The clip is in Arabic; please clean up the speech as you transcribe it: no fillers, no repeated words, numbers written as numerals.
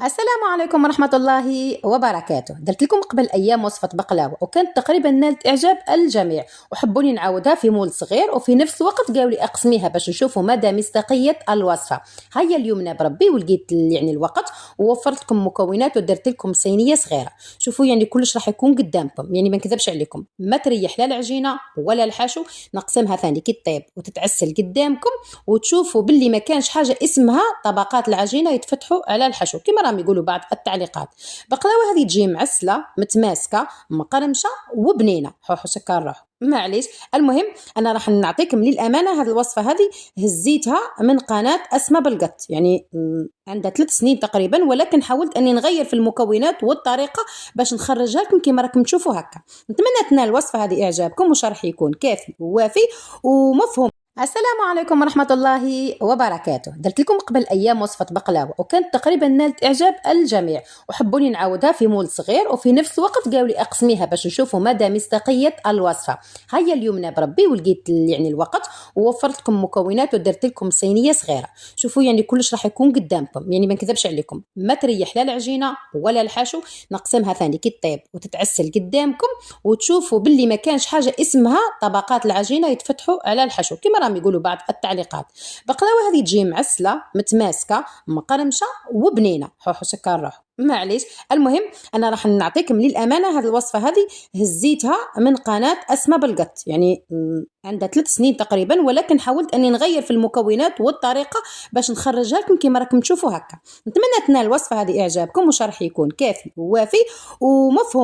السلام عليكم ورحمة الله وبركاته. درت لكم قبل أيام وصفة بقلاوة وكانت تقريبا نالت إعجاب الجميع، وحبوني نعاودها في مول صغير، وفي نفس الوقت قالوا لي أقسميها باش نشوفوا مدى مصداقية الوصفة. هيا اليوم بربي ولقيت الوقت ووفرت لكم مكونات ودرت لكم صينية صغيرة. شوفوا كلش راح يكون قدامكم، ما نكذبش عليكم، ما تريح لا العجينة ولا الحشو. نقسمها ثاني كي طيب وتتعسل قدامكم، وتشوفوا باللي ما كانش حاجة اسمها طبقات العجينة يتفتحوا على الحشو كما راهم يقولوا بعض التعليقات. بقلاوه هذه تجي معسله متماسكه مقرمشه وبنينه، حوحو سكر روح معليش. المهم انا راح نعطيكم للامانه هذه الوصفه هذه هزيتها من قناه اسماء بالقط، عندها 3 سنين تقريبا، ولكن حاولت اني نغير في المكونات والطريقه باش نخرجها لكم كما راكم تشوفوا هكا. نتمنى تنال الوصفه هذه اعجابكم وش راح يكون كافي ووافي ومفهوم. السلام عليكم ورحمة الله وبركاته. درت لكم قبل أيام وصفة بقلاوة وكانت تقريبا نالت إعجاب الجميع، وحبوني نعاودها في مول صغير، وفي نفس الوقت قالوا لي أقسميها باش نشوفوا مدى مصداقية الوصفة. هيا اليوم بربي ولقيت الوقت ووفرت لكم مكونات ودرت لكم صينية صغيرة. شوفوا كلش راح يكون قدامكم، ما نكذبش عليكم، ما تريح لا العجينة ولا الحشو. نقسمها ثاني كي طيب وتتعسل قدامكم، وتشوفوا باللي ما كانش حاجة اسمها طبقات العجينة يتفتحوا على الحشو كما راهم يقولوا بعض التعليقات. بقلاوه هذه تجي معسله متماسكه مقرمشه وبنينه، حوحو سكر روح معليش. المهم انا راح نعطيكم للامانه هذه الوصفه هذه هزيتها من قناه اسماء بالقط، عندها 3 سنين تقريبا، ولكن حاولت اني نغير في المكونات والطريقه باش نخرجها لكم كما راكم تشوفوا هكا. نتمنى تنال الوصفه هذه اعجابكم وش راح يكون كافي ووافي ومفهوم.